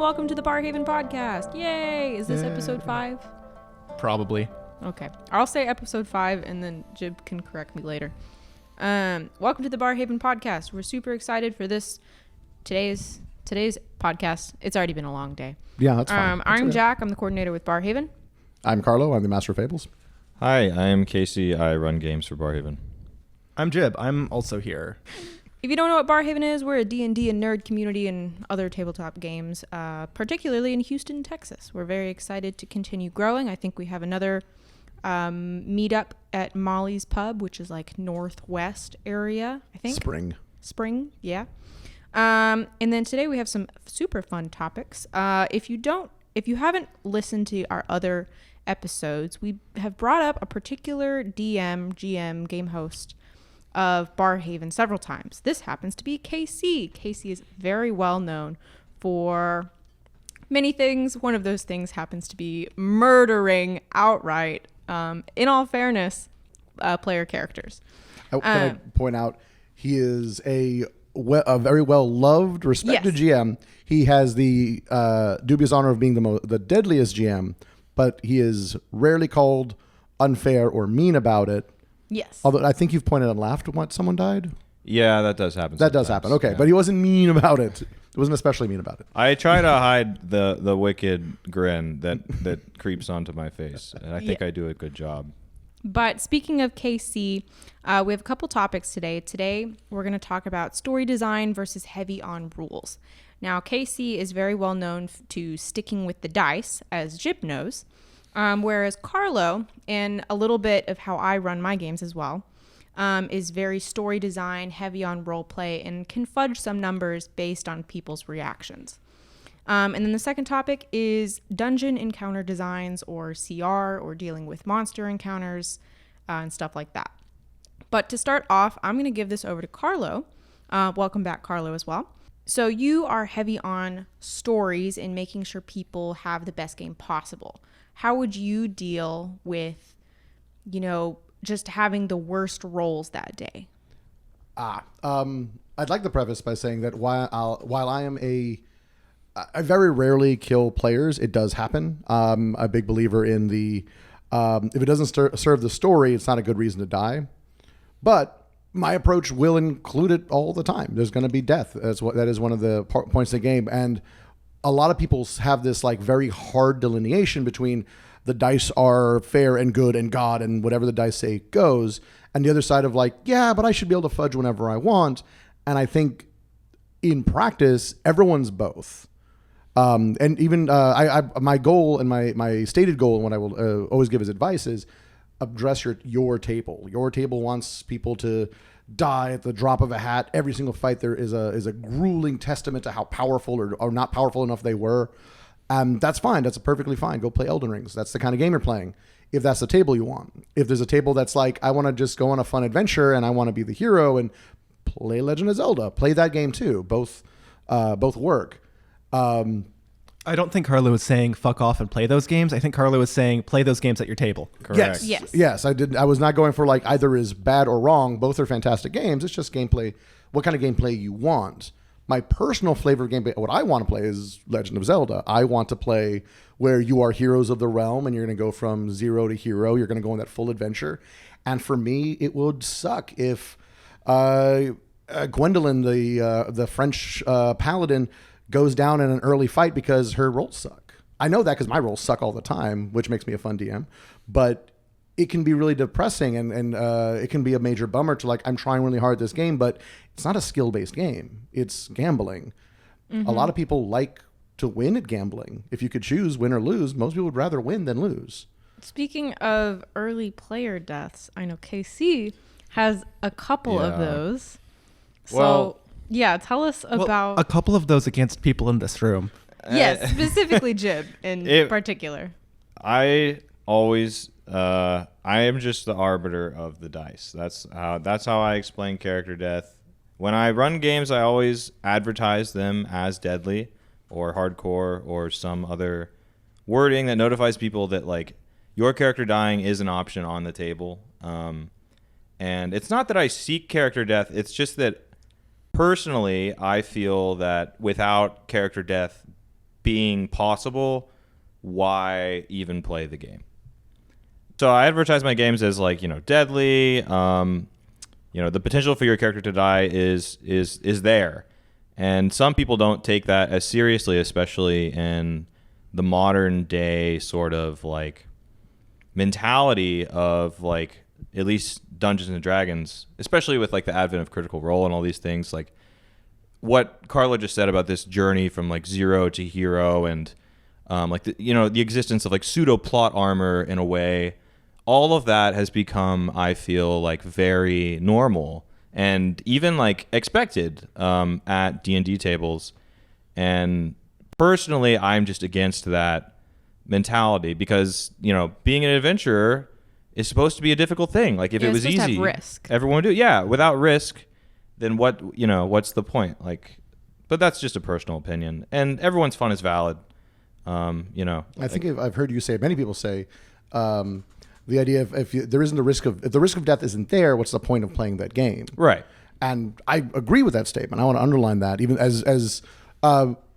welcome to the BarHaven podcast. Yay! Is this episode 5? Probably. Okay. I'll say episode 5 and then Jib can correct me later. Welcome to the BarHaven podcast. We're super excited for today's podcast. It's already been a long day. Yeah, that's fine. I'm Jack. I'm the coordinator with BarHaven. I'm Carlo. I'm the Master of Fables. Hi, I am Casey. I run games for BarHaven. I'm Jib. I'm also here. If you don't know what BarHaven is, we're a D&D and nerd community and other tabletop games, particularly in Houston, Texas. We're very excited to continue growing. I think we have another meetup at Molly's Pub, which is like northwest area, I think. Spring, yeah. And then today we have some super fun topics. If you haven't listened to our other episodes, we have brought up a particular DM, GM, game host of BarHaven several times. This happens to be KC. KC is very well known for many things. One of those things happens to be murdering outright, in all fairness, player characters. Can I point out, he is a very well-loved, respected GM. He has the dubious honor of being the deadliest GM, but he is rarely called unfair or mean about it. Yes. Although I think you've pointed and laughed when someone died. Yeah, that does happen. That does happen. Okay, yeah. But he wasn't mean about it. He wasn't especially mean about it. I try to hide the wicked grin that creeps onto my face, and I think I do a good job. But speaking of KC, we have a couple topics today. Today, we're going to talk about story design versus heavy on rules. Now, KC is very well known to sticking with the dice, as Jib knows. Whereas Carlo, and a little bit of how I run my games as well, is very story design, heavy on role play, and can fudge some numbers based on people's reactions. And then the second topic is dungeon encounter designs, or CR, or dealing with monster encounters and stuff like that. But to start off, I'm going to give this over to Carlo. Welcome back, Carlo, as well. So you are heavy on stories and making sure people have the best game possible. How would you deal with, just having the worst rolls that day? I'd like to preface by saying that while I am I very rarely kill players, it does happen. I'm a big believer in if it doesn't serve the story, it's not a good reason to die. But my approach will include it all the time. There's going to be death. That is one of the points of the game. And a lot of people have this like very hard delineation between the dice are fair and good and God and whatever the dice say goes, and the other side of like, yeah, but I should be able to fudge whenever I want. And I think in practice, everyone's both. And even my goal and my stated goal, and what I will always give as advice is address your table. Your table wants people to die at the drop of a hat. Every single fight there is a grueling testament to how powerful or not powerful enough they were. That's fine. That's perfectly fine. Go play Elden Rings. That's the kind of game you're playing. If that's the table you want. If there's a table that's like, I want to just go on a fun adventure and I want to be the hero and play Legend of Zelda, play that game too. Both work. I don't think Carlo was saying fuck off and play those games. I think Carlo was saying play those games at your table. Correct. Yes. I was not going for like either is bad or wrong. Both are fantastic games. It's just gameplay. What kind of gameplay you want? My personal flavor of gameplay, what I want to play is Legend of Zelda. I want to play where you are heroes of the realm and you're going to go from zero to hero. You're going to go on that full adventure. And for me, it would suck if Gwendolyn, the French paladin, goes down in an early fight because her rolls suck. I know that because my rolls suck all the time, which makes me a fun DM. But it can be really depressing and it can be a major bummer to like, I'm trying really hard at this game, but it's not a skill-based game. It's gambling. Mm-hmm. A lot of people like to win at gambling. If you could choose win or lose, most people would rather win than lose. Speaking of early player deaths, I know KC has a couple of those. So, tell us about... a couple of those against people in this room. Yes, specifically Jib in particular. I always... I am just the arbiter of the dice. That's how I explain character death. When I run games, I always advertise them as deadly or hardcore or some other wording that notifies people that like your character dying is an option on the table. And it's not that I seek character death. It's just that personally, I feel that without character death being possible, why even play the game? So I advertise my games as like, deadly. The potential for your character to die is there. And some people don't take that as seriously, especially in the modern day sort of like mentality of like at least Dungeons and Dragons, especially with like the advent of Critical Role and all these things. Like what Carla just said about this journey from like zero to hero, and like the existence of like pseudo plot armor in a way. All of that has become, I feel like, very normal and even like expected at D&D tables. And personally, I'm just against that mentality because, being an adventurer is supposed to be a difficult thing. Like if it was it's supposed to easy, have risk. everyone would do it. Yeah, without risk, then what's the point? Like, but that's just a personal opinion, and everyone's fun is valid. I think I've heard you say, many people say, the idea of if the risk of death isn't there, what's the point of playing that game? Right. And I agree with that statement. I want to underline that, even as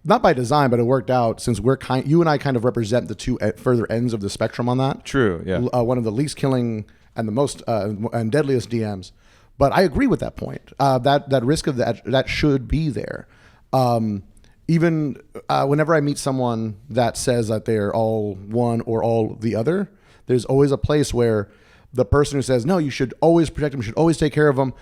not by design, but it worked out since you and I kind of represent the two further ends of the spectrum on that. True. Yeah. One of the least killing and the most and deadliest DMs. But I agree with that point. That risk of that should be there. Even whenever I meet someone that says that they're all one or all the other, there's always a place where the person who says, no, you should always protect them, you should always take care of them.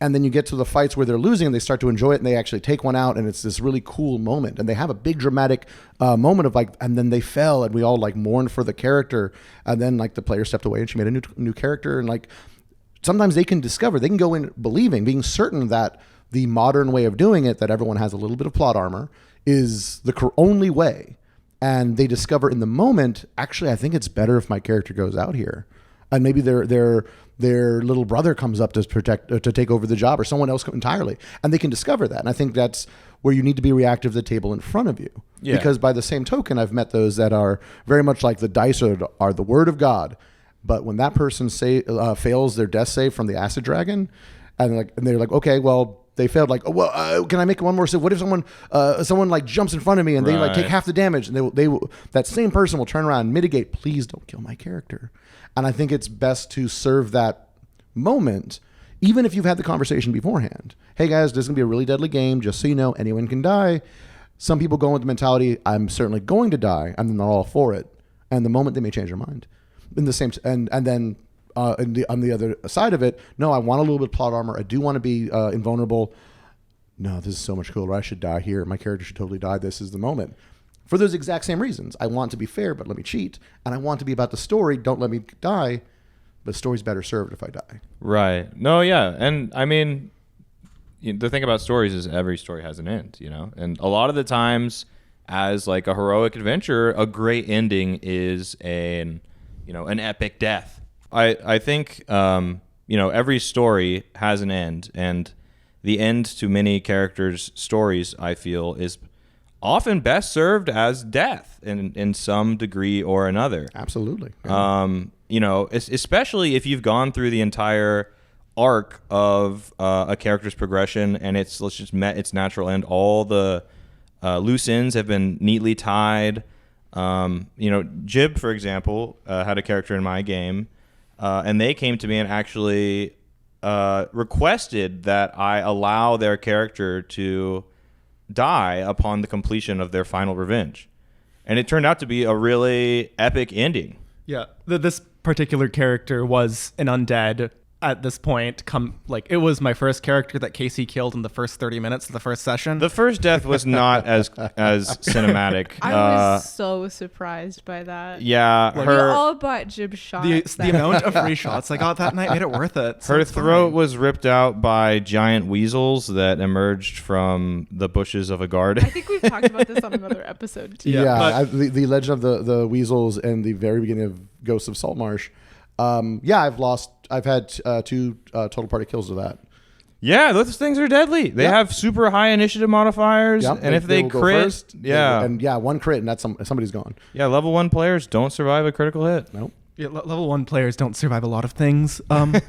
And then you get to the fights where they're losing and they start to enjoy it and they actually take one out and it's this really cool moment. And they have a big dramatic moment of like, and then they fell and we all like mourned for the character. And then like the player stepped away and she made a new character. And like, sometimes they can go in being certain that the modern way of doing it, that everyone has a little bit of plot armor, is the only way. And they discover in the moment, actually, I think it's better if my character goes out here. And maybe their little brother comes up to take over the job, or someone else entirely. And they can discover that. And I think that's where you need to be reactive to the table in front of you. Yeah. Because by the same token, I've met those that are very much like the dice are the word of God. But when that person fails their death save from the acid dragon, and they're like, okay, well, they failed. Like, oh, well, can I make one more save? What if someone like jumps in front of me and they like take half the damage? And that same person will turn around and mitigate. Please don't kill my character. And I think it's best to serve that moment, even if you've had the conversation beforehand. Hey guys, this is gonna be a really deadly game. Just so you know, anyone can die. Some people go with the mentality, I'm certainly going to die, and then they're all for it. And the moment they may change their mind. In the same, and then on the other side of it, no, I want a little bit of plot armor. I do want to be invulnerable. No, this is so much cooler. I should die here. My character should totally die. This is the moment. For those exact same reasons. I want to be fair, but let me cheat. And I want to be about the story. Don't let me die. But the story's better served if I die. Right. No, yeah. And I mean, the thing about stories is every story has an end, And a lot of the times, as like a heroic adventure, a great ending is an epic death. I think, every story has an end, and the end to many characters' stories, I feel, is often best served as death in some degree or another. Absolutely. Especially if you've gone through the entire arc of a character's progression and it's just met its natural end. All the loose ends have been neatly tied. Jib, for example, had a character in my game, and they came to me and actually requested that I allow their character to die upon the completion of their final revenge. And it turned out to be a really epic ending. Yeah, this particular character was an undead at this point. It was my first character that Casey killed in the first 30 minutes of the first session. The first death was not as cinematic. I was so surprised by that. Yeah, we all bought jib shots. The amount of free shots I got that night made it worth it. So her throat was ripped out by giant weasels that emerged from the bushes of a garden. I think we've talked about this on another episode too. Yeah, the legend of the weasels and the very beginning of Ghosts of Saltmarsh. I've had 2 total party kills of that. Yeah, those things are deadly. They have super high initiative modifiers, and if they crit, first, one crit and that's somebody's gone. Yeah, level 1 players don't survive a critical hit. Nope. Yeah, level 1 players don't survive a lot of things. But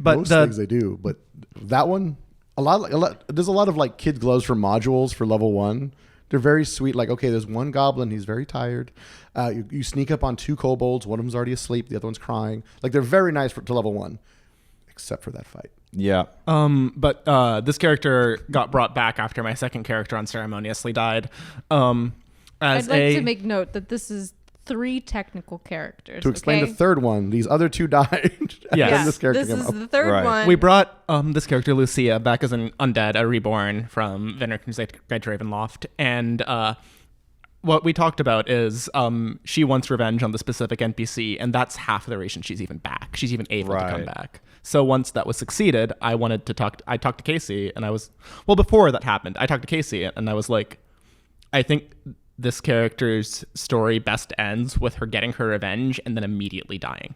most things they do, but that one, there's a lot of like kid gloves for modules for level 1 They're very sweet. Like, okay, there's one goblin. He's very tired. You sneak up on 2 kobolds. One of them's already asleep. The other one's crying. Like, they're very nice to level 1, except for that fight. Yeah. But this character got brought back after my second character unceremoniously died. I'd like to make note that this is 3 technical characters. To explain the third one, these other 2 died. Yes. And this character this came is up. the third one. We brought this character Lucia back as an undead, a reborn from Venericum's Guide to Ravenloft, and what we talked about is she wants revenge on the specific NPC, and that's half the reason she's even back. She's even able to come back. So once that was succeeded, I talked to Casey, and before that happened, I talked to Casey, and I was like, I think this character's story best ends with her getting her revenge and then immediately dying.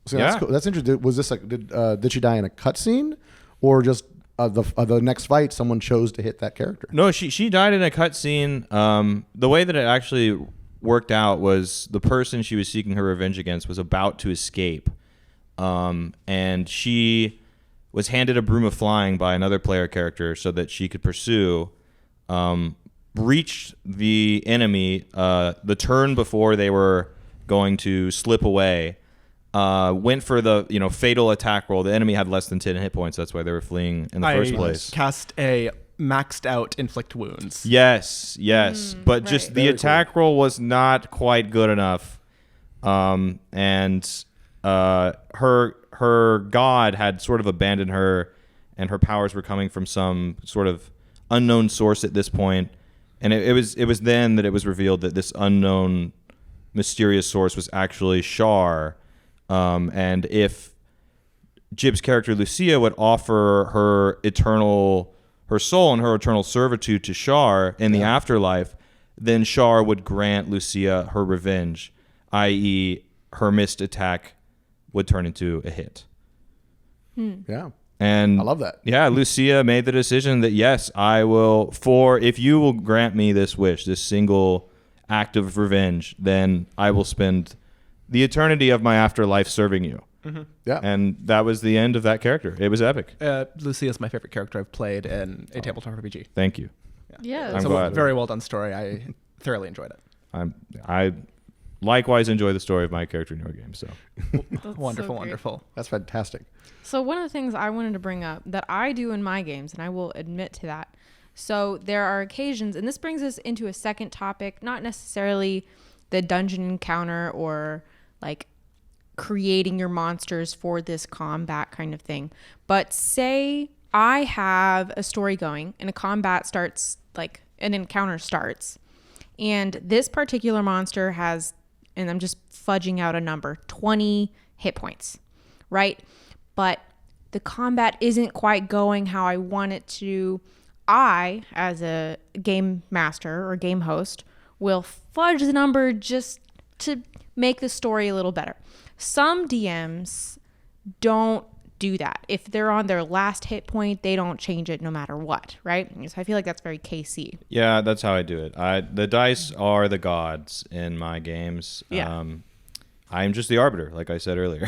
So that's cool. That's interesting. Was this like did she die in a cutscene, or just the next fight someone chose to hit that character? No, she died in a cutscene. The way that it actually worked out was the person she was seeking her revenge against was about to escape, and she was handed a broom of flying by another player character so that she could pursue. Reached the enemy the turn before they were going to slip away. Went for the fatal attack roll. The enemy had less than 10 hit points. That's why they were fleeing in the first place. Cast a maxed out inflict wounds. Yes, but just right. the attack roll was not quite good enough. And her god had sort of abandoned her, and her powers were coming from some sort of unknown source at this point. And it was then that it was revealed that this unknown, mysterious source was actually Shar. And if Jib's character Lucia would offer her soul and her eternal servitude to Shar in the afterlife, then Shar would grant Lucia her revenge, i.e., her missed attack would turn into a hit. Yeah. And I love that. Yeah, Lucia made the decision that, yes, I will, if you will grant me this wish, this single act of revenge, then I will spend the eternity of my afterlife serving you. Mm-hmm. Yeah. And that was the end of that character. It was epic. Lucia is my favorite character I've played in a tabletop RPG. Thank you. Yeah. I'm It's a glad. very well done story. I thoroughly enjoyed it. I likewise enjoy the story of my character in your game. So That's Wonderful, so great. wonderful. That's fantastic. So one of the things I wanted to bring up that I do in my games, and I will admit to that. So there are occasions, and this brings us into a second topic, not necessarily the dungeon encounter or like creating your monsters for this combat kind of thing. But say I have a story going and a combat starts, like an encounter starts, and this particular monster has, and I'm just fudging out a number, 20 hit points, right? But the combat isn't quite going how I want it to. I, as a game master or game host, will fudge the number just to make the story a little better. Some DMs don't do that. If they're on their last hit point, they don't change it no matter what, right? So I feel like that's very KC. yeah, that's how I do it. The dice are the gods in my games. Yeah. I'm just the arbiter, like I said earlier.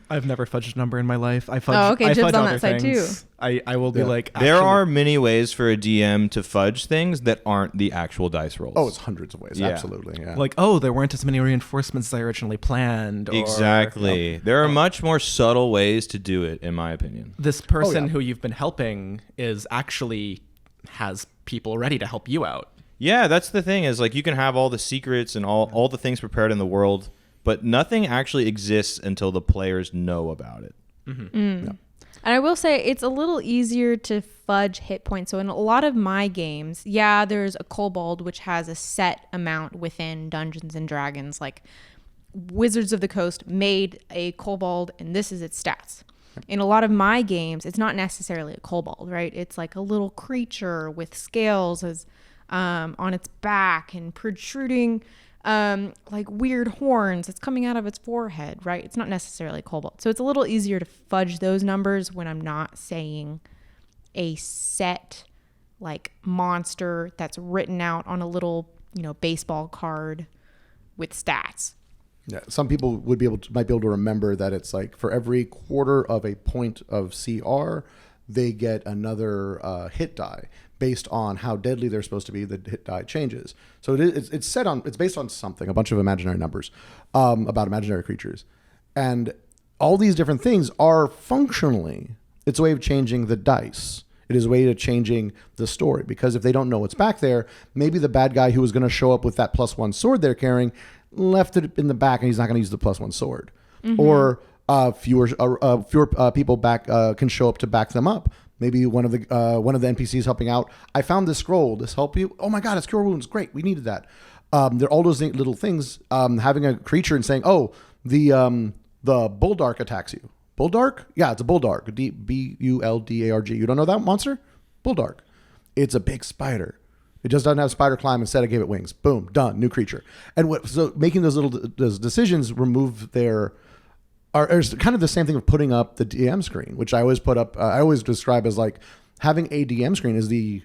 I've never fudged a number in my life. I fudge. Oh, okay, I Jib's fudge on other that side things. I will be Yeah. like. There actually- are many ways for a DM to fudge things that aren't the actual dice rolls. Oh, it's hundreds of ways. Yeah. Absolutely. Yeah. like, oh, there weren't as many reinforcements as I originally planned. Or, exactly. There are much more subtle ways to do it, in my opinion. This person yeah. who you've been helping is actually has people ready to help you out. Yeah, that's the thing is like you can have all the secrets and all the things prepared in the world, but nothing actually exists until the players know about it. And I will say it's a little easier to fudge hit points. So in a lot of my games, yeah, there's a kobold which has a set amount within Dungeons and Dragons. Like Wizards of the Coast made a kobold and this is its stats. In a lot of my games, it's not necessarily a kobold, right? It's like a little creature with scales as on its back and protruding like weird horns that's coming out of its forehead, right? It's not necessarily kobold. So it's a little easier to fudge those numbers when I'm not saying a set like monster that's written out on a little, baseball card with stats. Yeah, some people might be able to remember that it's like for every quarter of a point of CR, they get another hit die based on how deadly they're supposed to be, the hit die changes. So it's based on something, a bunch of imaginary numbers about imaginary creatures. And all these different things are functionally, it's a way of changing the dice. It is a way of changing the story, because if they don't know what's back there, maybe the bad guy who was going to show up with that +1 sword they're carrying left it in the back and he's not going to use the +1 sword. Or fewer people back can show up to back them up. Maybe one of the NPCs helping out. I found this scroll. This help you. Oh my God, it's cure wounds. Great, we needed that. There are all those little things. Having a creature and saying, "Oh, the Bulldark attacks you." Bulldark? Yeah, it's a Bulldark. Buldarg. You don't know that monster? Bulldark. It's a big spider. It just doesn't have spider climb. Instead, I gave it wings. Boom, done. New creature. And so making those decisions remove their. It's kind of the same thing of putting up the DM screen, which I always put up. I always describe as like having a DM screen is the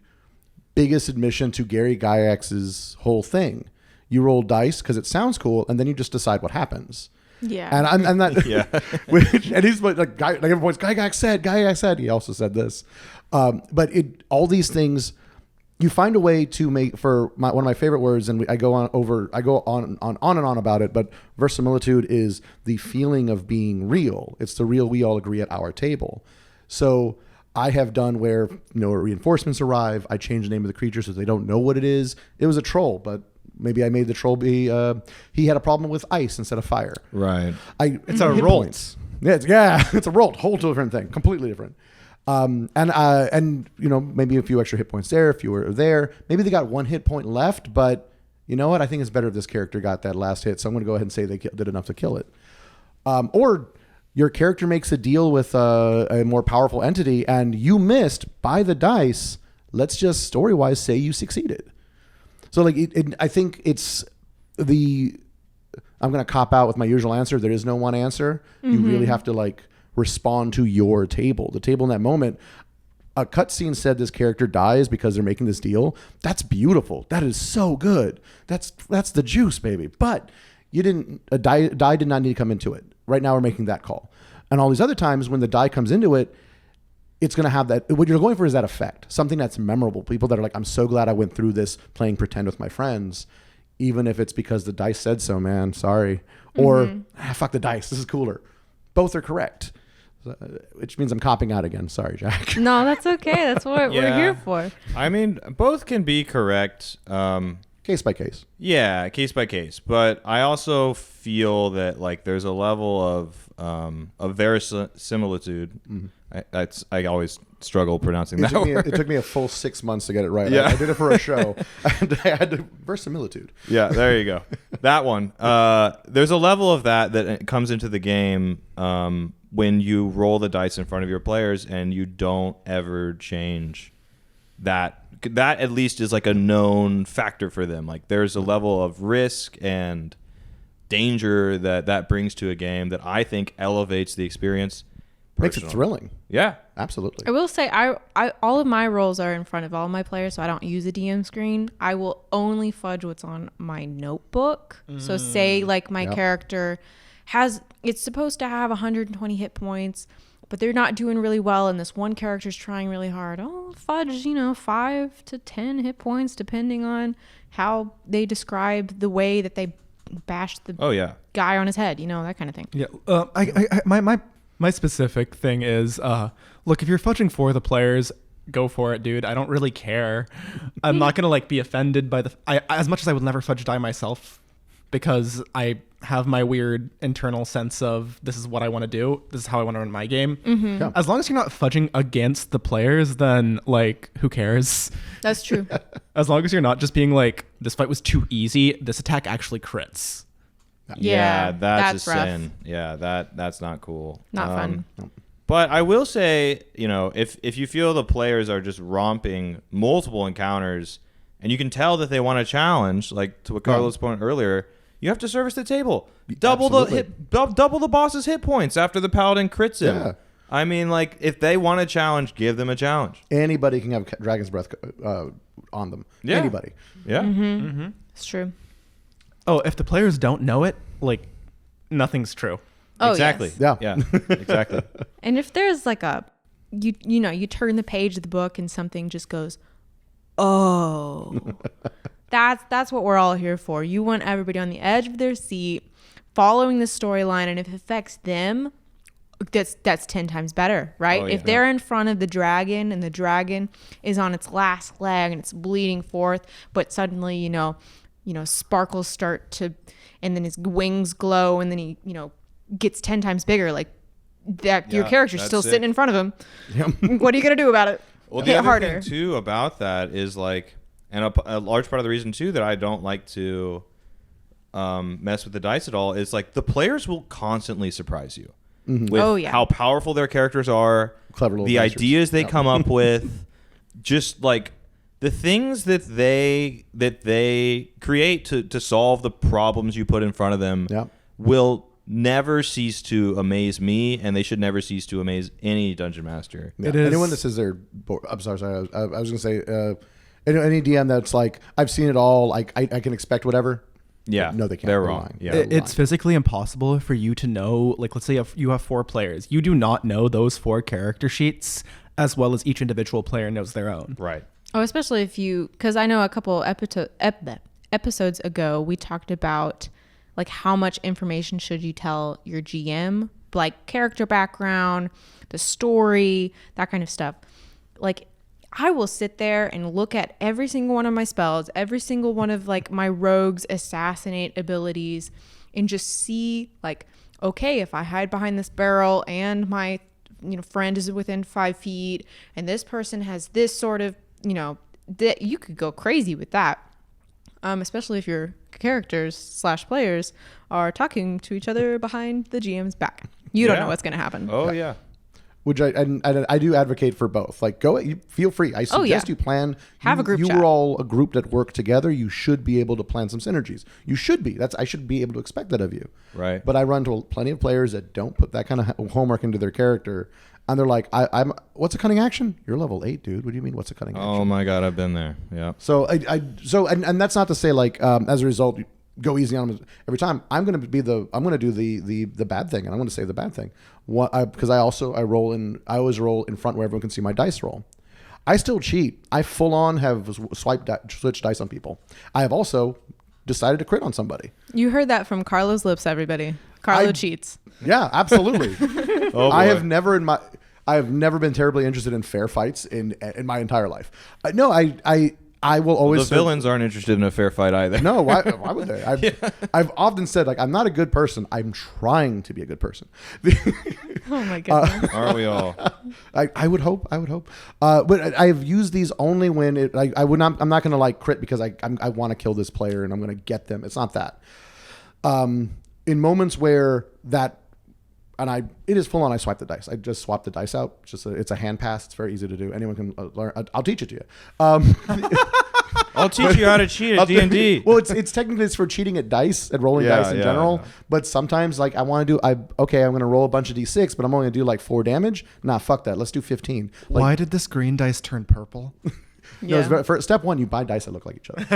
biggest admission to Gary Gygax's whole thing. You roll dice because it sounds cool, and then you just decide what happens. Yeah. And I'm not. Yeah. And he's like everyone's Gygax said. He also said this. But all these things, you find a way to make one of my favorite words, and I go on and on about it. But verisimilitude is the feeling of being real. It's the real we all agree at our table. So I have done where reinforcements arrive. I change the name of the creature so they don't know what it is. It was a troll, but maybe I made the troll be. He had a problem with ice instead of fire. Right. It's a rolt. Yeah, it's a rolt. Whole different thing. Completely different. And maybe a few extra hit points there, a few are there. Maybe they got 1 hit point left, but you know what? I think it's better if this character got that last hit. So I'm going to go ahead and say they did enough to kill it. Or your character makes a deal with a more powerful entity and you missed by the dice. Let's just story-wise say you succeeded. So I think it's I'm going to cop out with my usual answer. There is no one answer. You really have to respond to your table. The table in that moment, a cutscene said this character dies because they're making this deal. That's beautiful. That is so good. That's the juice, baby. But a die did not need to come into it. Right now we're making that call. And all these other times when the die comes into it, it's going to have that. What you're going for is that effect, something that's memorable. People that are like, I'm so glad I went through this playing pretend with my friends, even if it's because the dice said so, man. Sorry. Or fuck the dice. This is cooler. Both are correct. Which means I'm copping out again. Sorry, Jack. No, that's okay. That's what we're here for. I mean, both can be correct. Case by case. Yeah, case by case. But I also feel that there's a level of verisimilitude. I always struggle pronouncing that word. It took me a full 6 months to get it right. Yeah. I did it for a show, and I had to verisimilitude. Yeah, there you go. That one. There's a level of that comes into the game when you roll the dice in front of your players and you don't ever change that. That at least is a known factor for them. There's a level of risk and danger that brings to a game that I think elevates the experience. Makes it thrilling. Yeah, absolutely. I will say I all of my rolls are in front of all my players, so I don't use a DM screen. I will only fudge what's on my notebook. So say my character it's supposed to have 120 hit points, but they're not doing really well, and this one character's trying really hard. Oh, fudge, 5 to 10 hit points, depending on how they describe the way that they bashed the guy on his head, that kind of thing. Yeah. My specific thing is, look, if you're fudging for the players, go for it, dude. I don't really care. I'm not gonna be offended by as much as I would never fudge die myself, because I have my weird internal sense of this is what I want to do. This is how I want to run my game. Yeah. As long as you're not fudging against the players, then who cares? That's true. As long as you're not just being this fight was too easy. This attack actually crits. Yeah, that's a rough. sin. Yeah, that's not cool. Not fun. But I will say, if you feel the players are just romping multiple encounters, and you can tell that they want a challenge, to what Carlos pointed earlier, you have to service the table. Double the boss's hit points after the paladin crits him. Yeah. I mean, if they want a challenge, give them a challenge. Anybody can have Dragon's Breath on them. Yeah. Anybody. Yeah. It's true. Oh, if the players don't know it, nothing's true. Oh, exactly. Yes. Yeah. Yeah. Exactly. And if there's you turn the page of the book and something just goes, oh, that's what we're all here for. You want everybody on the edge of their seat, following the storyline, and if it affects them, that's 10 times better, right? Oh, If yeah. they're in front of the dragon and the dragon is on its last leg and it's bleeding forth, but suddenly, sparkles start to, and then his wings glow, and then he, gets 10 times bigger, like that, your Yeah, character's that's still sitting it. in front of him. What are you going to do about it? Well, Hit the other harder. thing too about that is like, and a large part of the reason too that I don't like to mess with the dice at all is like the players will constantly surprise you with Oh, yeah. how powerful their characters are, Clever little the bastards. ideas they Yep. come up with, just like the things that they create to solve the problems you put in front of them Yep. will never cease to amaze me, and they should never cease to amaze any dungeon master. Yeah. It is- Anyone that says they're bored, I'm sorry. I was going to say, any DM that's like, I've seen it all, like I can expect whatever. Yeah, No, they can't. They're They're wrong. lying. Yeah, They're It's lying. physically impossible for you to know, like, let's say you have 4 players. You do not know those 4 character sheets as well as each individual player knows their own. right. Oh, especially if because I know a couple episodes ago, we talked about like how much information should you tell your GM, like character background, the story, that kind of stuff. Like I will sit there and look at every single one of my spells, every single one of like my rogue's assassinate abilities, and just see like, okay, if I hide behind this barrel and my friend is within 5 feet and this person has this sort of, that you could go crazy with that. Especially if your characters / players are talking to each other behind the GM's back. You don't Yeah. know what's going to happen. Oh yeah. Which I do advocate for both. Like, feel free. I suggest yeah. you plan. Have a group You chat. were all a group that worked together. You should be able to plan some synergies. You should be. I should be able to expect that of you. Right. But I run to plenty of players that don't put that kind of homework into their character, and they're like, "I'm what's a cunning action? You're level 8, dude. What do you mean? What's a cunning action?" Oh my God, I've been there. Yeah. So and that's not to say like as a result go easy on them every time. I'm going to do the bad thing, and I'm going to say the bad thing. Because I always roll in front where everyone can see my dice roll. I still cheat. I full on have switched dice on people. I have also decided to crit on somebody. You heard that from Carlo's lips, everybody. Carlo I- cheats. Yeah, absolutely. Oh boy. I have never been terribly interested in fair fights in my entire life. I will always The villains aren't interested in a fair fight either. No, why would they? I've often said, like, I'm not a good person. I'm trying to be a good person. Oh my goodness. Are we all? I would hope. But I have used these only when I'm not going to like crit because I want to kill this player and I'm going to get them. It's not that. In moments where that, and it is full on. I swipe the dice. I just swap the dice out. It's a hand pass. It's very easy to do. Anyone can learn. I'll teach it to you. I'll teach you how to cheat at D&D. Well, it's technically for cheating at dice and rolling Yeah, dice in yeah, general. yeah. But sometimes, like, I want to do. I'm going to roll a bunch of d6, but I'm only going to do like 4 damage. Nah, fuck that. Let's do 15. Like, Why did this green dice turn purple? no, Yeah. for step 1, you buy dice that look like each other.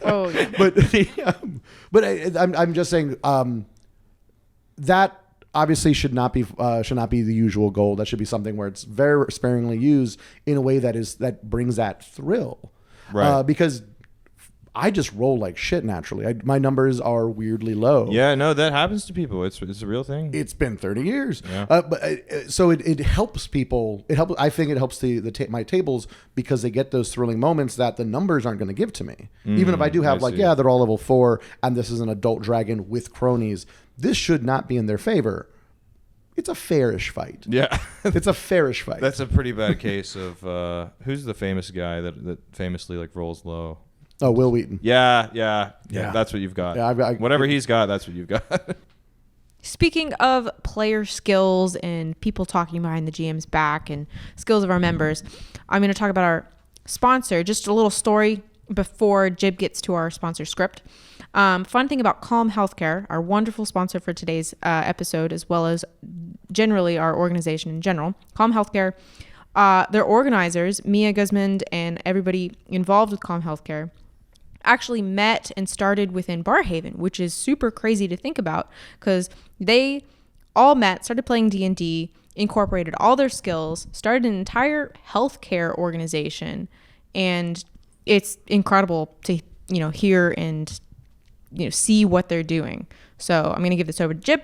Oh yeah. but I'm just saying that obviously should not be the usual goal. That should be something where it's very sparingly used in a way that brings that thrill. Right. Because I just roll like shit naturally. My numbers are weirdly low. Yeah, no, that happens to people. It's a real thing. It's been 30 years. Yeah. So it helps people. I think it helps my tables because they get those thrilling moments that the numbers aren't going to give to me. Even if I do have I see. they're all level 4 and this is an adult dragon with cronies. This should not be in their favor. It's a fairish fight. Yeah. It's a fairish fight. That's a pretty bad case of who's the famous guy that famously like rolls low. Oh, Will Wheaton. Yeah. Yeah. That's what you've got. Yeah, Whatever he's got, that's what you've got. Speaking of player skills and people talking behind the GM's back and skills of our members, I'm going to talk about our sponsor. Just a little story before Jib gets to our sponsor script. Fun thing about Calm Healthcare, our wonderful sponsor for today's episode, as well as generally our organization in general. Calm Healthcare, their organizers, Mia Guzmand and everybody involved with Calm Healthcare, actually met and started within BarHaven, which is super crazy to think about because they all met, started playing D&D, incorporated all their skills, started an entire healthcare organization, and it's incredible to hear and see what they're doing. So I'm going to give this over to Jib.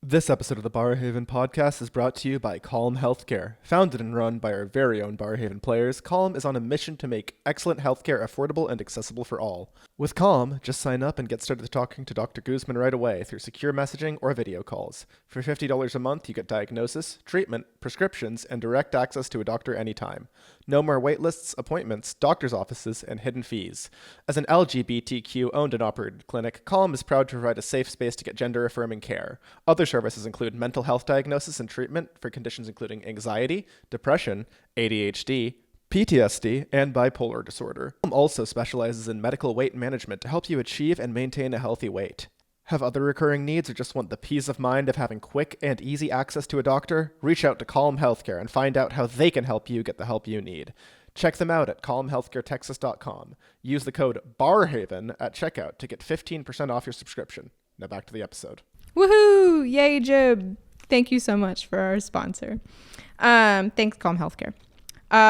This episode of the BarHaven podcast is brought to you by Calm Healthcare. Founded and run by our very own BarHaven players, Calm is on a mission to make excellent healthcare affordable and accessible for all. With Calm, just sign up and get started talking to Dr. Guzman right away through secure messaging or video calls. For $50 a month, you get diagnosis, treatment, prescriptions, and direct access to a doctor anytime. No more waitlists, appointments, doctor's offices, and hidden fees. As an LGBTQ owned and operated clinic, Calm is proud to provide a safe space to get gender-affirming care. Other services include mental health diagnosis and treatment for conditions including anxiety, depression, ADHD, PTSD, and bipolar disorder. Calm also specializes in medical weight management to help you achieve and maintain a healthy weight. Have other recurring needs or just want the peace of mind of having quick and easy access to a doctor? Reach out to Calm Healthcare and find out how they can help you get the help you need. Check them out at calmhealthcaretexas.com. Use the code BarHaven at checkout to get 15% off your subscription. Now back to the episode. Woohoo! Yay, Jib! Thank you so much for our sponsor. Thanks, Calm Healthcare.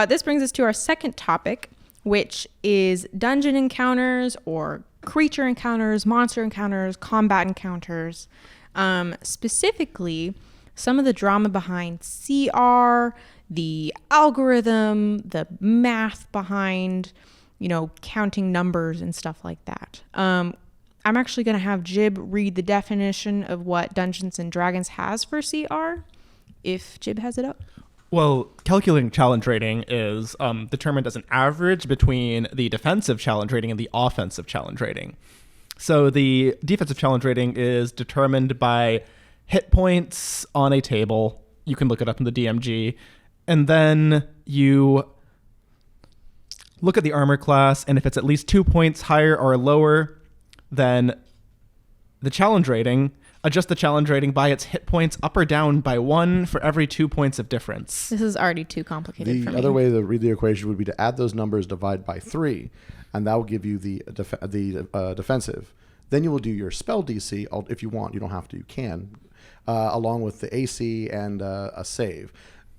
This brings us to our second topic, which is dungeon encounters or creature encounters, monster encounters, combat encounters. Specifically, some of the drama behind CR, the algorithm, the math behind, counting numbers and stuff like that. I'm actually going to have Jib read the definition of what Dungeons and Dragons has for CR, if Jib has it up. Well, calculating challenge rating is determined as an average between the defensive challenge rating and the offensive challenge rating. So the defensive challenge rating is determined by hit points on a table. You can look it up in the DMG. And then you look at the armor class, and if it's at least 2 points higher or lower than the challenge rating, adjust the challenge rating by its hit points up or down by 1 for every 2 points of difference. This is already too complicated for me. The other way to read the equation would be to add those numbers, divide by 3, and that will give you the defensive. Then you will do your spell DC if you want. You don't have to. You can, along with the AC and a save.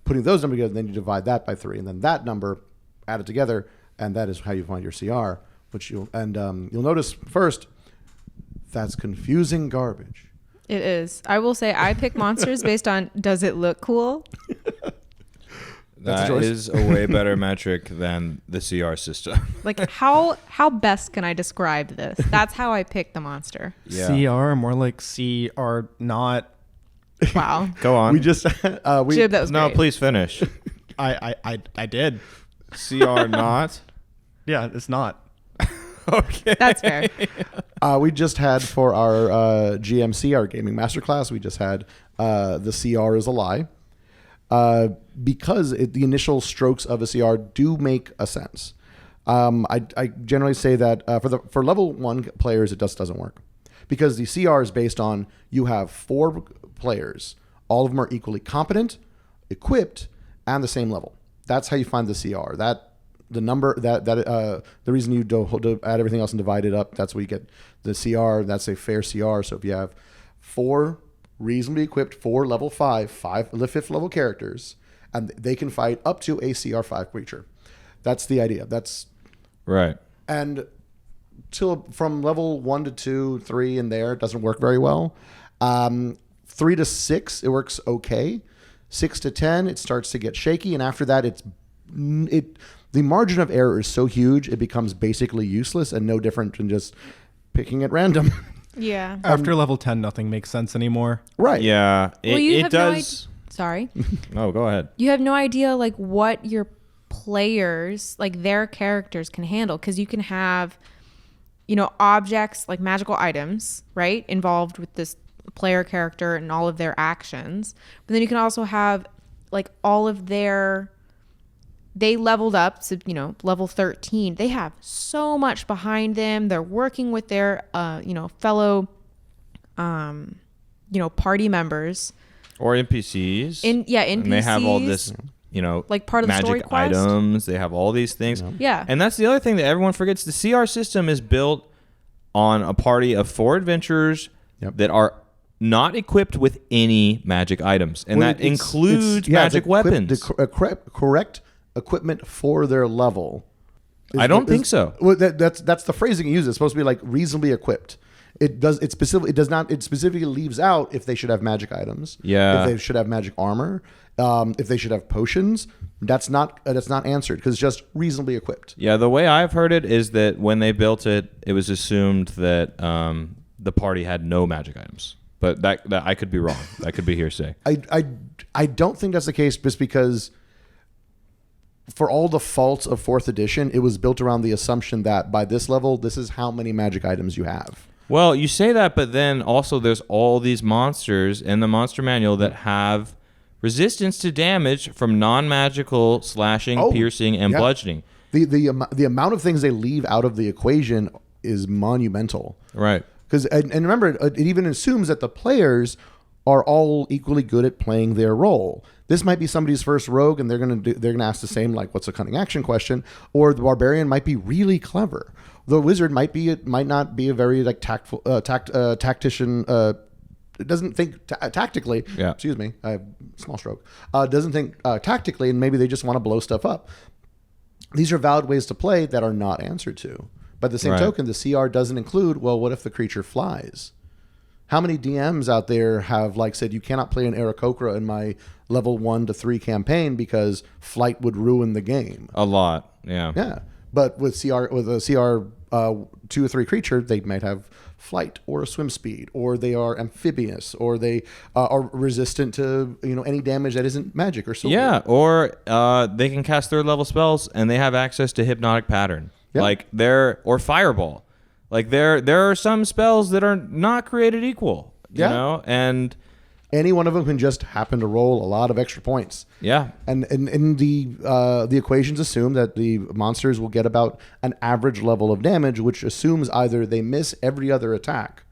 Putting those numbers together, then you divide that by 3, and then that number added together, and that is how you find your CR. You'll notice first that's confusing garbage. It is. I will say I pick monsters based on does it look cool? That is a way better metric than the CR system. Like how best can I describe this? That's how I pick the monster. Yeah. CR, more like CR not. Wow. Go on. We just Jib, that was No, great. please finish. I did. CR not? Yeah, it's not. Okay. That's fair. We just had for our GMC, our gaming masterclass, we just had the CR is a lie. Because the initial strokes of a CR do make a sense. I generally say that for level 1 players, it just doesn't work. Because the CR is based on you have 4 players. All of them are equally competent, equipped, and the same level. That's how you find the CR. The number the reason you add everything else and divide it up, that's where you get the CR. That's a fair CR. So if you have 4 reasonably equipped, 4 level 5 5th level characters, and they can fight up to a CR5 creature. That's the idea. That's Right. And from level 1 to 2, 3 in there, it doesn't work very well. 3 to 6, it works okay. 6 to 10, it starts to get shaky, and after that, the margin of error is so huge, it becomes basically useless and no different than just picking at random. Yeah. After level 10, nothing makes sense anymore. Right. Yeah. It does. Sorry. No, go ahead. You have no idea like what your players, like their characters can handle, because you can have, objects like magical items, right, involved with this player character and all of their actions. But then you can also have like all of they leveled up to, level 13. They have so much behind them. They're working with their, fellow, party members. Or NPCs. NPCs. And they have all this, like part of the story magic quest. items. They have all these things. Yeah. And that's the other thing that everyone forgets. The CR system is built on a party of 4 adventurers that are not equipped with any magic items. And that includes magic weapons. The correct equipment for their level. I don't think so. Well, that's the phrasing it uses. It's supposed to be like reasonably equipped. It specifically leaves out if they should have magic items. Yeah. If they should have magic armor. If they should have potions. That's not answered because it's just reasonably equipped. Yeah, the way I've heard it is that when they built it, it was assumed that the party had no magic items. But that I could be wrong. That could be hearsay. I don't think that's the case just because for all the faults of 4th edition, it was built around the assumption that by this level, this is how many magic items you have. Well, you say that, but then also there's all these monsters in the monster manual that have resistance to damage from non-magical slashing, piercing, and bludgeoning. The amount of things they leave out of the equation is monumental. Right. Because and remember, it even assumes that the players are all equally good at playing their role. This might be somebody's first rogue, and they're gonna ask the same, like, what's a cunning action question, or the barbarian might be really clever. The wizard might not be a very like tactful tactician. It doesn't think tactically. Yeah. Excuse me, I have small stroke. Doesn't think tactically, and maybe they just want to blow stuff up. These are valid ways to play that are not answered to. By the same token, the CR doesn't include, well, what if the creature flies? How many DMs out there have like said you cannot play an Aarakocra in my level 1 to 3 campaign because flight would ruin the game? A lot, yeah. Yeah, but with a CR 2 or 3 creature, they might have flight or a swim speed, or they are amphibious, or they are resistant to any damage that isn't magic or so. Yeah, or they can cast 3rd level spells and they have access to hypnotic pattern. Yep. Or fireball. Like there are some spells that are not created equal, you know, and any one of them can just happen to roll a lot of extra points. Yeah. And the equations assume that the monsters will get about an average level of damage, which assumes either they miss every other attack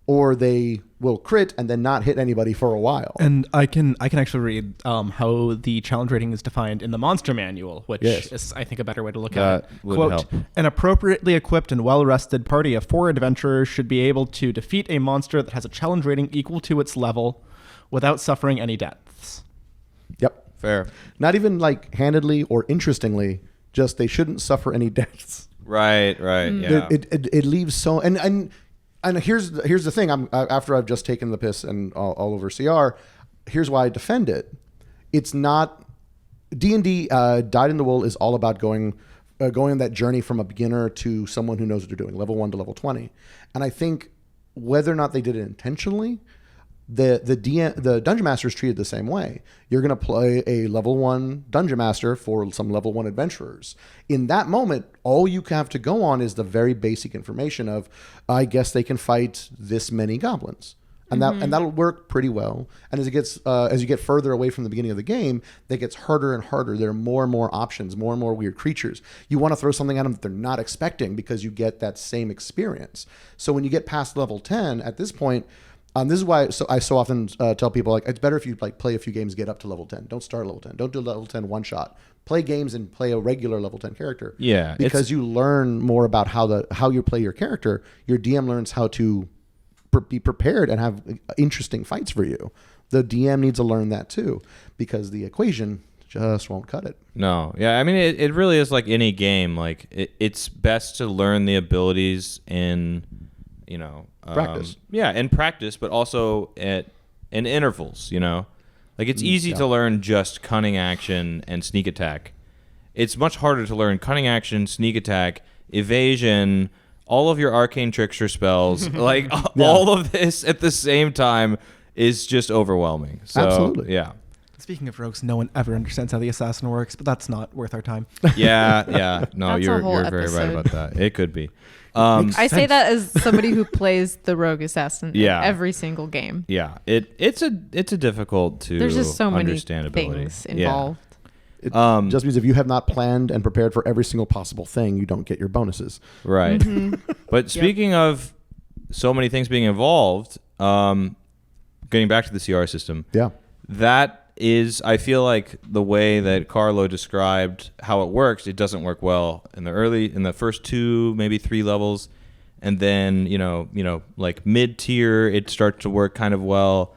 or they will crit and then not hit anybody for a while. And I can actually read how the challenge rating is defined in the monster manual, which is, I think, a better way to look at it. Would Quote, help. an appropriately equipped and well-rested party of 4 adventurers should be able to defeat a monster that has a challenge rating equal to its level without suffering any deaths. Yep. Fair. Not even like handedly or interestingly, just they shouldn't suffer any deaths. Right, yeah. It leaves so... And here's the thing. After I've just taken the piss and all over CR, here's why I defend it. It's not D&D. Dyed in the Wool is all about going on that journey from a beginner to someone who knows what they're doing, level 1 to level 20. And I think whether or not they did it intentionally, the dungeon master is treated the same way. You're going to play a level 1 dungeon master for some level 1 adventurers. In that moment, all you have to go on is the very basic information of, I guess they can fight this many goblins, and that'll work pretty well. And as you get further away from the beginning of the game, that gets harder and harder. There are more and more options, more and more weird creatures. You want to throw something at them that they're not expecting because you get that same experience. So when you get past level 10, at this point. This is why I so often tell people, like, it's better if you like play a few games, get up to level 10. Don't start at level 10. Don't do level 10 one shot. Play games and play a regular level 10 character. Yeah, because you learn more about how you play your character. Your DM learns how to be prepared and have interesting fights for you. The DM needs to learn that too, because the equation just won't cut it. No, yeah, I mean, it really is like any game. Like it's best to learn the abilities in, practice. Yeah, in practice, but also in intervals, Like it's easy to learn just cunning action and sneak attack. It's much harder to learn cunning action, sneak attack, evasion, all of your arcane trickster spells. Like all of this at the same time is just overwhelming. So, absolutely. Yeah. Speaking of rogues, no one ever understands how the assassin works, but that's not worth our time. Yeah. No, That's a you're whole very right episode. about that. It could be. I say that as somebody who plays the rogue assassin in Yeah. every single game. Yeah, it's a difficult to There's just so many understandability. things involved. It just means if you have not planned and prepared for every single possible thing, you don't get your bonuses. Right. But speaking of so many things being involved, getting back to the CR system, that is, I feel like the way that Carlo described how it works, it doesn't work well in the first 2, maybe 3 levels, and then like mid-tier, it starts to work kind of well.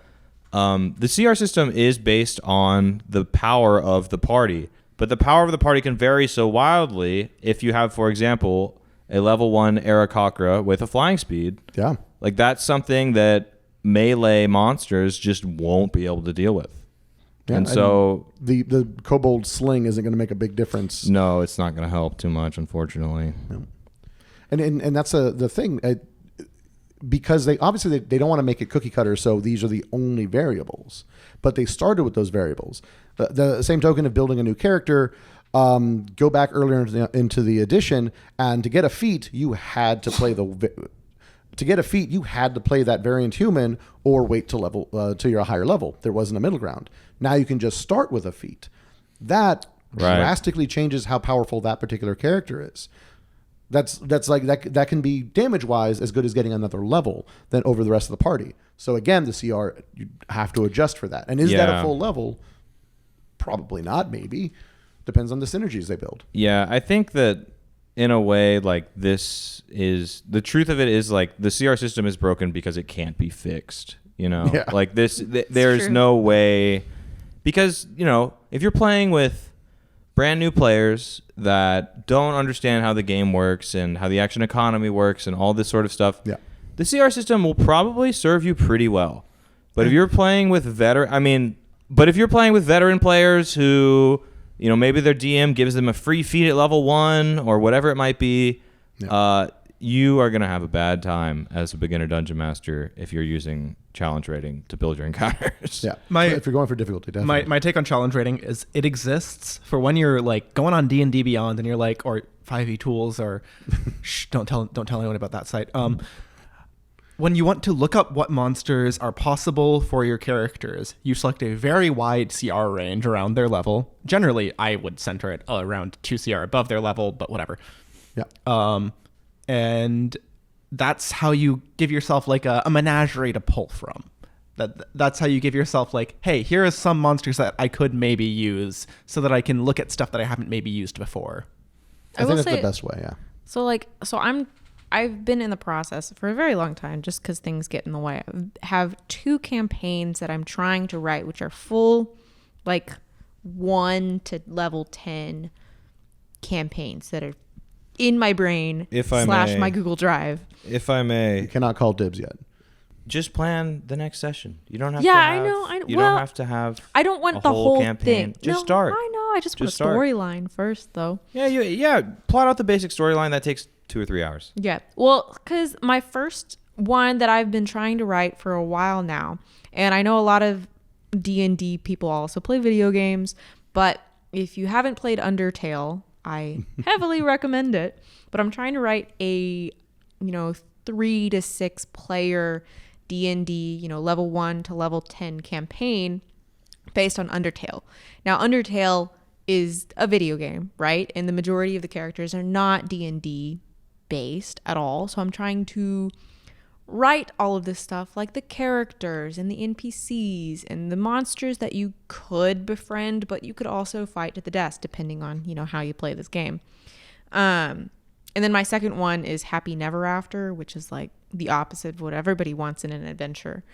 The CR system is based on the power of the party. But the power of the party can vary so wildly if you have, for example, a level 1 Aarakocra with a flying speed. Yeah. Like, that's something that melee monsters just won't be able to deal with. Yeah, and so the kobold sling isn't going to make a big difference. No, it's not going to help too much, unfortunately. No. And that's the thing. Because they obviously they don't want to make it cookie cutter, so these are the only variables. But they started with those variables. The same token of building a new character, go back earlier into the edition, and to get a feat, you had to play that variant human or wait to level to your higher level. There wasn't a middle ground. Now you can just start with a feat. That drastically changes how powerful that particular character is. That's like that can be damage wise as good as getting another level than over the rest of the party. So again, the CR, you have to adjust for that. And is that a full level? Probably not. Maybe depends on the synergies they build. Yeah, I think that in a way, like, this is the truth of it is, like, the CR system is broken because it can't be fixed. You know, like this, there's true. no way, because, you know, if you're playing with brand new players that don't understand how the game works and how the action economy works and all this sort of stuff, the CR system will probably serve you pretty well. But if you're playing with veteran players who, you know, maybe their DM gives them a free feat at level 1 or whatever it might be, you are going to have a bad time as a beginner dungeon master if you're using challenge rating to build your encounters. Yeah. If you're going for difficulty, definitely. My take on challenge rating is it exists for when you're like going on D&D Beyond and you're like, or 5e tools, or don't tell anyone about that site. When you want to look up what monsters are possible for your characters, you select a very wide CR range around their level. Generally, I would center it around 2 CR above their level, but whatever. Yeah. And that's how you give yourself like a menagerie to pull from. That's how you give yourself like, hey, here are some monsters that I could maybe use so that I can look at stuff that I haven't maybe used before. I think that's the best way, yeah. I've been in the process for a very long time just because things get in the way. I have 2 campaigns that I'm trying to write, which are full, like, 1 to level 10 campaigns that are in my brain / my Google Drive. If I may, You cannot call dibs yet. just plan the next session. You don't have Yeah, to I have, know. You Well, don't have to have I don't want a the whole campaign. thing. Just No, start. I know. I just want a Just start. storyline first, though. Yeah, plot out the basic storyline. That takes 2 or 3 hours. Yeah. Well, because my first one that I've been trying to write for a while now, and I know a lot of D&D people also play video games, but if you haven't played Undertale, I heavily recommend it. But I'm trying to write a, 3 to 6 player D&D, level 1 to level 10 campaign based on Undertale. Now, Undertale is a video game, right? And the majority of the characters are not D&D based at all. So I'm trying to write all of this stuff, like the characters and the NPCs and the monsters that you could befriend, but you could also fight to the death depending on, how you play this game. And then my second one is Happy Never After, which is like the opposite of what everybody wants in an adventure.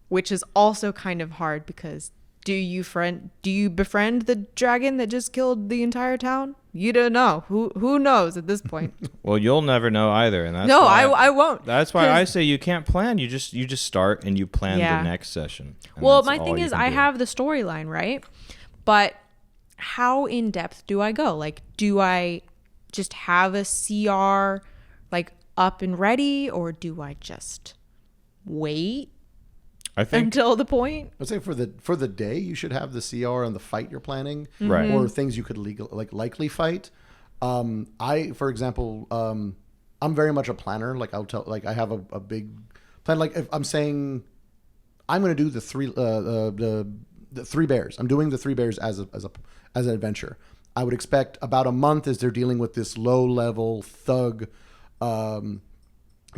Which is also kind of hard because do you befriend the dragon that just killed the entire town? You don't know. Who knows at this point? Well, you'll never know either, and that's no, why, I won't. That's why I say you can't plan. You just start and you plan the next session. Well, my thing is I have the storyline, right? But how in depth do I go? Like, do I just have a CR like up and ready, or do I just wait I think until the point? I'd say for the day, you should have the CR on the fight you're planning, Right. or things you could likely fight. For example, I'm very much a planner. Like I have a big plan. Like if I'm saying I'm going to do the 3 bears. I'm doing the 3 bears as an adventure. I would expect about a month as they're dealing with this low level thug,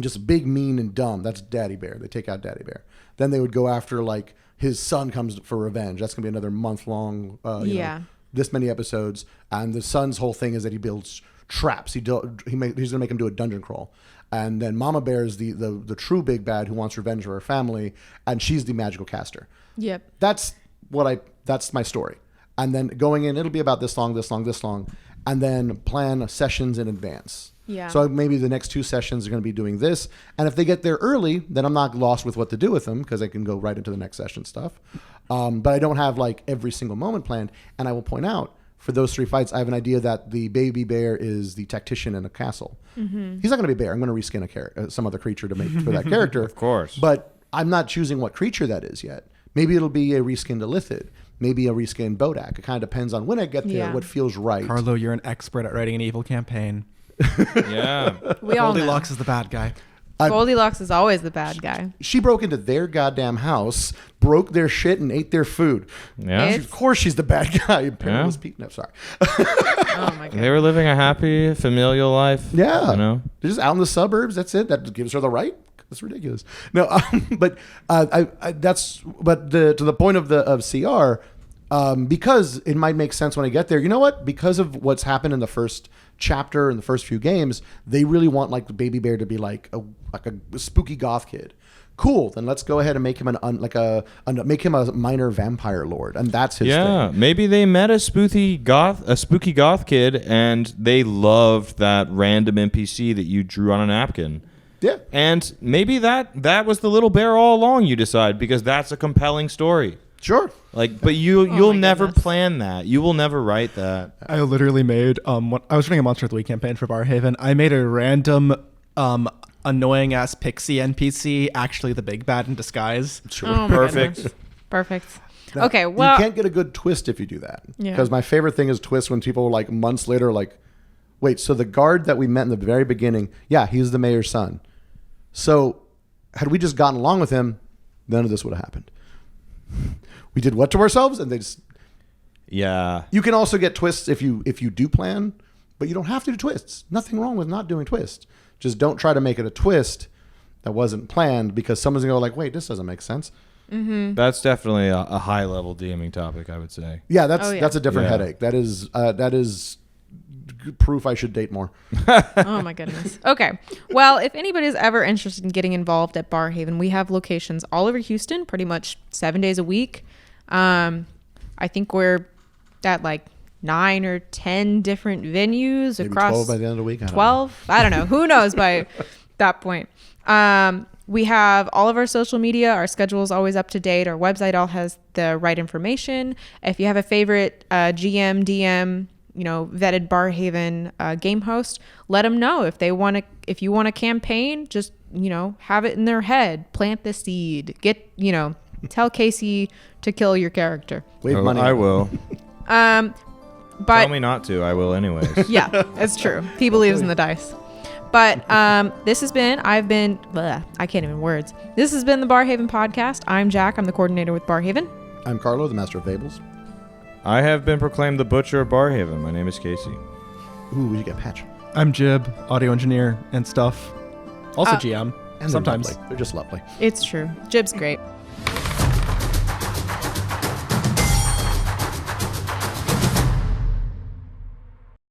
just big, mean, and dumb. That's Daddy Bear. They take out Daddy Bear. Then they would go after like his son comes for revenge. That's gonna be another month long. This many episodes, and the son's whole thing is that he builds traps. He's gonna make him do a dungeon crawl. And then Mama Bear is the true big bad who wants revenge for her family, and she's the magical caster. Yep. That's my story. and then going in, it'll be about this long, and then plan sessions in advance. Yeah. So maybe the next 2 sessions are going to be doing this. And if they get there early, then I'm not lost with what to do with them because I can go right into the next session stuff. But I don't have like every single moment planned. And I will point out for those 3 fights, I have an idea that the baby bear is the tactician in a castle. Mm-hmm. He's not going to be a bear. I'm going to reskin some other creature to make for that character. Of course. But I'm not choosing what creature that is yet. Maybe it'll be a reskinned Elithid. Maybe a reskinned Bodak. It kind of depends on when I get there, what feels right. Carlo, you're an expert at writing an evil campaign. Yeah. We all know. Goldilocks is the bad guy. Goldilocks is always the bad guy. She broke into their goddamn house, broke their shit, and ate their food. Yeah. It's- Of course, she's the bad guy. Yeah. Was Pete. No, sorry. Oh my god. They were living a happy familial life. Yeah, You know? they're just out in the suburbs. That's it. That gives her the right. That's ridiculous. No, but to the point of CR, because it might make sense when I get there. You know what? Because of what's happened in the first chapter in the first few games, they really want like the baby bear to be like a spooky goth kid. Cool. Then let's go ahead and make him make him a minor vampire lord, and that's his thing. Maybe they met a spooky goth kid, and they loved that random NPC that you drew on a napkin. Yeah. And maybe that was the little bear all along. You decide because that's a compelling story. Sure. Like, but you'll my never goodness. plan that. You will never write that. I literally made I was running a Monster of the Week campaign for BarHaven. I made a random annoying ass pixie NPC actually the big bad in disguise. Sure. Oh my Perfect. goodness. Perfect. Now, Okay, well, you can't get a good twist if you do that. Yeah. Because my favorite thing is twists when people like months later like, wait, so the guard that we met in the very beginning, yeah, he's the mayor's son. So had we just gotten along with him, none of this would have happened. We did what to ourselves? And they just... Yeah. You can also get twists if you do plan, but you don't have to do twists. Nothing wrong with not doing twists. Just don't try to make it a twist that wasn't planned because someone's going to go like, wait, this doesn't make sense. That's definitely a high level DMing topic, I would say. Yeah, that's Oh, yeah. that's a different Yeah. headache. That is proof I should date more. oh my goodness. Okay. Well, if anybody's ever interested in getting involved at BarHaven, we have locations all over Houston, pretty much 7 days a week. I think we're at like 9 or 10 different venues Maybe across 12 by the end of the week. I don't know. 12. I don't know. Who knows by that point. We have all of our social media. Our schedule is always up to date. Our website all has the right information. If you have a favorite GM, DM, vetted BarHaven game host, let them know if you want a campaign, just, have it in their head, plant the seed, tell Casey to kill your character. Wave money. I will. But Tell me not to. I will anyways. yeah, it's true. He believes in the dice. But this has been, I can't even words. This has been the BarHaven podcast. I'm Jack. I'm the coordinator with BarHaven. I'm Carlo, the master of fables. I have been proclaimed the butcher of BarHaven. My name is Casey. Ooh, we should get Patch. I'm Jib, audio engineer and stuff. Also GM. And Sometimes. they're just lovely. It's true. Jib's great.